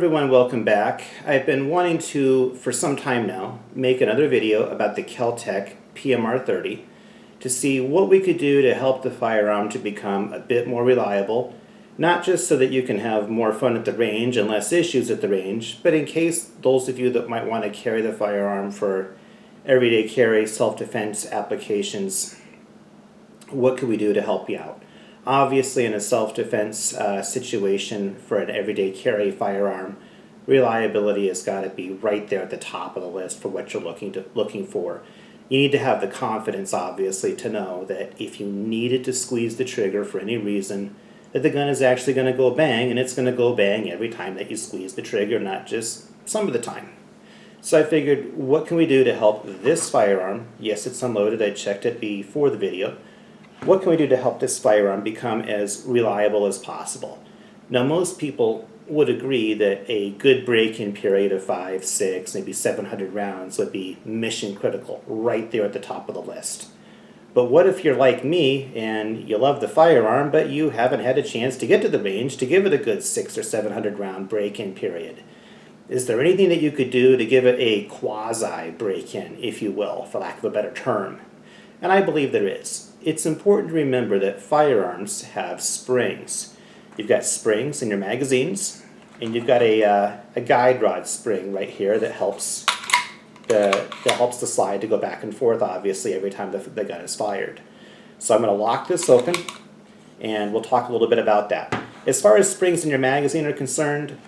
everyone, welcome back. I've been wanting to, for some time now, make another video about the Kel Tec PMR30 to see what we could do to help the firearm to become a bit more reliable, not just so that you can have more fun at the range and less issues at the range, but in case those of you that might want to carry the firearm for everyday carry, self-defense applications, what could we do to help you out? Obviously, in a self-defense situation for an everyday carry firearm, reliability has got to be right there at the top of the list for what you're looking for. You need to have the confidence, obviously, to know that if you needed to squeeze the trigger for any reason, that the gun is actually going to go bang, and it's going to go bang every time that you squeeze the trigger, not just some of the time. So I figured, what can we do to help this firearm? Yes, it's unloaded. I checked it before the video. What can we do to help this firearm become as reliable as possible? Now, most people would agree that a good break-in period of 5, 6, maybe 700 rounds would be mission critical, right there at the top of the list. But what if you're like me and you love the firearm, but you haven't had a chance to get to the range to give it a good 600 or 700 round break-in period? Is there anything that you could do to give it a quasi break-in, if you will, for lack of a better term? And I believe there is. It's important to remember that firearms have springs. You've got springs in your magazines, and you've got a guide rod spring right here that helps the slide to go back and forth, obviously, every time the gun is fired. So I'm going to lock this open, and we'll talk a little bit about that. As far as springs in your magazine are concerned,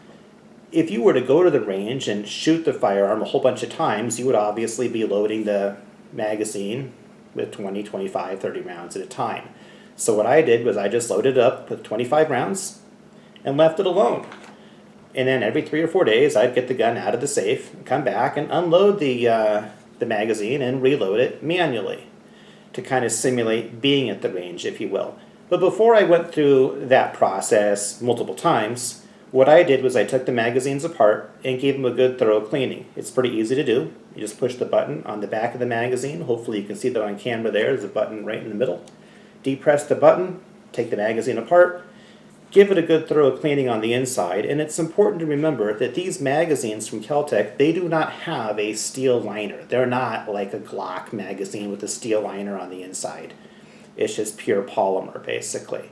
if you were to go to the range and shoot the firearm a whole bunch of times, you would obviously be loading the magazine with 20, 25, 30 rounds at a time. So what I did was I just loaded it up with 25 rounds and left it alone. And then every 3 or 4 days I'd get the gun out of the safe, come back and unload the magazine and reload it manually to kind of simulate being at the range, if you will. But before I went through that process multiple times, what I did was I took the magazines apart and gave them a good thorough cleaning. It's pretty easy to do. You just push the button on the back of the magazine. Hopefully you can see that on camera there. There's a button right in the middle. Depress the button, take the magazine apart, give it a good thorough cleaning on the inside. And it's important to remember that these magazines from Kel Tec, they do not have a steel liner. They're not like a Glock magazine with a steel liner on the inside. It's just pure polymer, basically.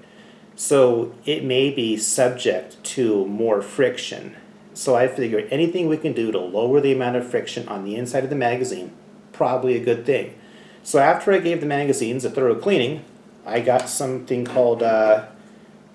So it may be subject to more friction. So I figured anything we can do to lower the amount of friction on the inside of the magazine, probably a good thing. So after I gave the magazines a thorough cleaning, I got something called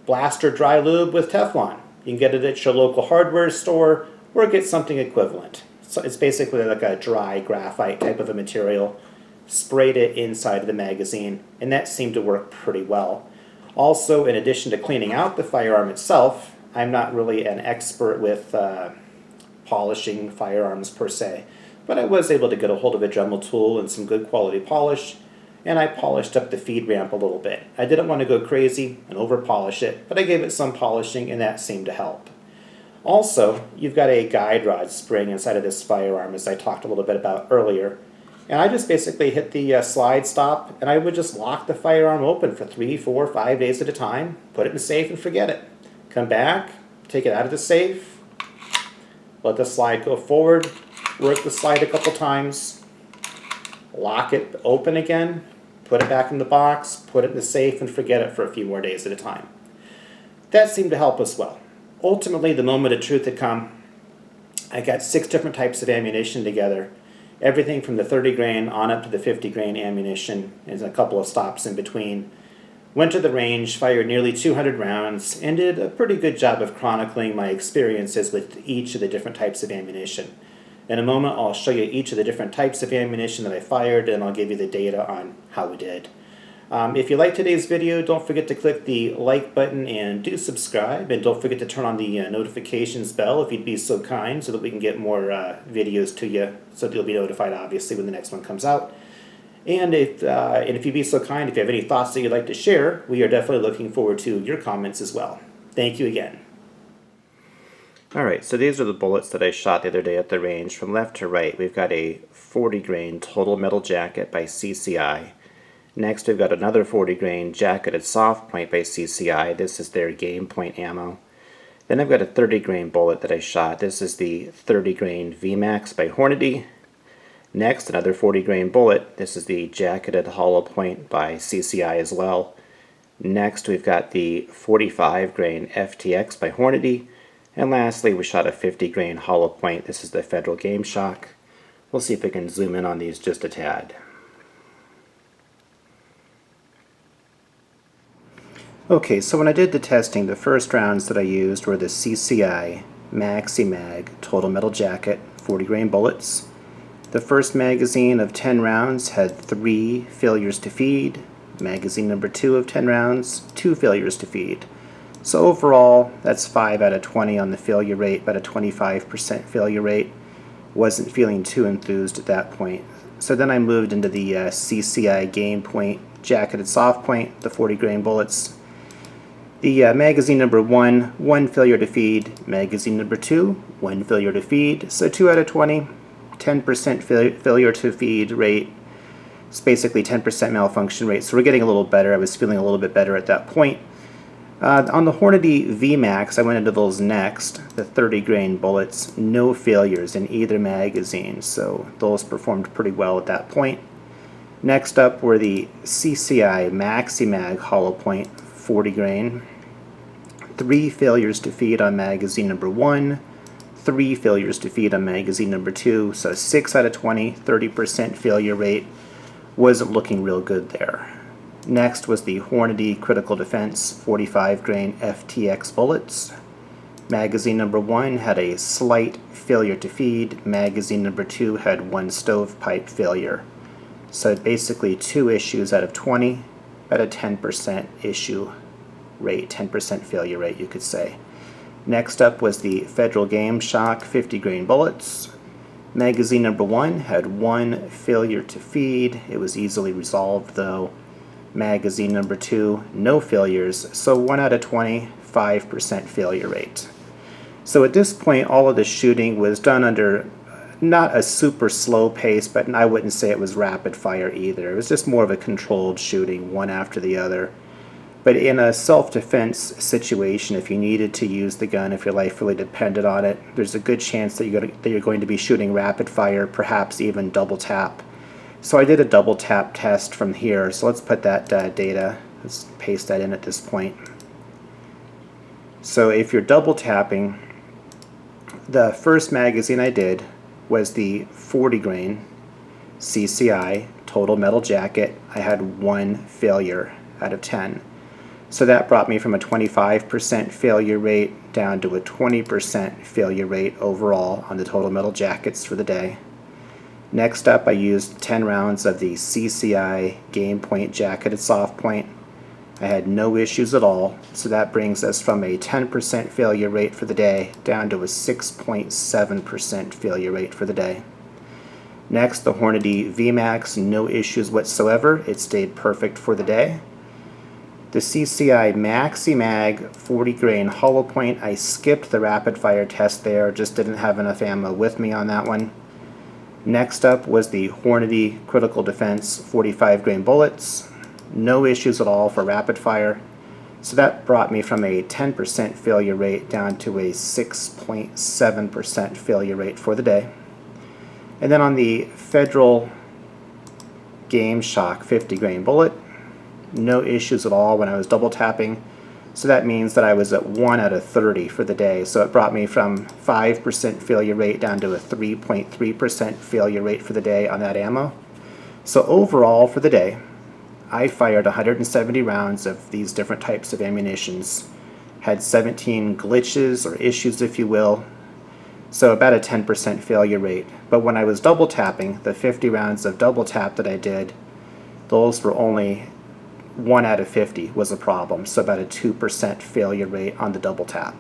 Blaster Dry Lube with Teflon. You can get it at your local hardware store or get something equivalent. So it's basically like a dry graphite type of a material. Sprayed it inside of the magazine, and that seemed to work pretty well. Also, in addition to cleaning out the firearm itself, I'm not really an expert with polishing firearms per se, but I was able to get a hold of a Dremel tool and some good quality polish, and I polished up the feed ramp a little bit. I didn't want to go crazy and over polish it, but I gave it some polishing, and that seemed to help. Also, you've got a guide rod spring inside of this firearm, as I talked a little bit about earlier. And I just basically hit the slide stop, and I would just lock the firearm open for 3, 4, 5 days at a time, put it in the safe and forget it. Come back, take it out of the safe, let the slide go forward, work the slide a couple times, lock it open again, put it back in the box, put it in the safe, and forget it for a few more days at a time. That seemed to help us well. Ultimately, the moment of truth had come. I got 6 different types of ammunition together. Everything from the 30 grain on up to the 50 grain ammunition, and a couple of stops in between. Went to the range, fired nearly 200 rounds, and did a pretty good job of chronicling my experiences with each of the different types of ammunition. In a moment, I'll show you each of the different types of ammunition that I fired, and I'll give you the data on how we did. If you like today's video, don't forget to click the like button and do subscribe, and don't forget to turn on the notifications bell if you'd be so kind, so that we can get more videos to you, so that you'll be notified obviously when the next one comes out. And if you'd be so kind, if you have any thoughts that you'd like to share, we are definitely looking forward to your comments as well. Thank you again. Alright, so these are the bullets that I shot the other day at the range. From left to right, we've got a 40 grain total metal jacket by CCI. Next, we've got another 40 grain jacketed soft point by CCI. This is their game point ammo. Then I've got a 30 grain bullet that I shot. This is the 30 grain VMAX by Hornady. Next, another 40 grain bullet. This is the jacketed hollow point by CCI as well. Next, we've got the 45 grain FTX by Hornady. And lastly, we shot a 50 grain hollow point. This is the Federal Game Shock. We'll see if we can zoom in on these just a tad. Okay, so when I did the testing, the first rounds that I used were the CCI Maxi Mag Total Metal Jacket 40 grain bullets. The first magazine of 10 rounds had 3 failures to feed. Magazine number 2 of 10 rounds, 2 failures to feed. So overall, that's 5 out of 20 on the failure rate, about a 25% failure rate. Wasn't feeling too enthused at that point. So then I moved into the CCI Game Point Jacketed Soft Point, the 40 grain bullets. The magazine number 1, 1 failure to feed. Magazine number 2, 1 failure to feed. So 2 out of 20, 10% failure to feed rate. It's basically 10% malfunction rate. So we're getting a little better. I was feeling a little bit better at that point. On the Hornady VMAX, I went into those next, the 30 grain bullets, no failures in either magazine, so those performed pretty well at that point. Next up were the CCI Maxi Mag Hollow Point 40 grain, 3 failures to feed on magazine number 1, 3 failures to feed on magazine number 2, so 6 out of 20, 30% failure rate. Wasn't looking real good there. Next was the Hornady Critical Defense 45 grain FTX bullets. Magazine number 1 had a slight failure to feed. Magazine number 2 had 1 stovepipe failure. So basically 2 issues out of 20, at a 10% issue rate, 10% failure rate you could say. Next up was the Federal Game Shock 50 grain bullets. Magazine number 1 had 1 failure to feed. It was easily resolved though. Magazine number 2, no failures, so 1 out of 20, 5% failure rate. So at this point, all of the shooting was done under not a super slow pace, but I wouldn't say it was rapid fire either. It was just more of a controlled shooting, one after the other. But in a self-defense situation, if you needed to use the gun, if your life really depended on it, there's a good chance that you're going to be shooting rapid fire, perhaps even double tap. So I did a double tap test from here, so let's put that data, let's paste that in at this point. So if you're double tapping, the first magazine I did was the 40 grain CCI Total Metal Jacket. I had 1 failure out of 10. So that brought me from a 25% failure rate down to a 20% failure rate overall on the Total Metal Jackets for the day. Next up, I used 10 rounds of the CCI Game Point Jacketed Soft Point. I had no issues at all, so that brings us from a 10% failure rate for the day down to a 6.7% failure rate for the day. Next, the Hornady VMAX, no issues whatsoever. It stayed perfect for the day. The CCI Maxi Mag 40 grain Hollow Point, I skipped the rapid fire test there, just didn't have enough ammo with me on that one. Next up was the Hornady Critical Defense 45 grain bullets. No issues at all for rapid fire. So that brought me from a 10% failure rate down to a 6.7% failure rate for the day. And then on the Federal Game Shock 50 grain bullet, no issues at all when I was double tapping. So that means that I was at 1 out of 30 for the day. So it brought me from 5% failure rate down to a 3.3% failure rate for the day on that ammo. So overall for the day, I fired 170 rounds of these different types of ammunitions. Had 17 glitches or issues, if you will. So about a 10% failure rate. But when I was double tapping, the 50 rounds of double tap that I did, those were only 1 out of 50 was a problem, so about a 2% failure rate on the double tap.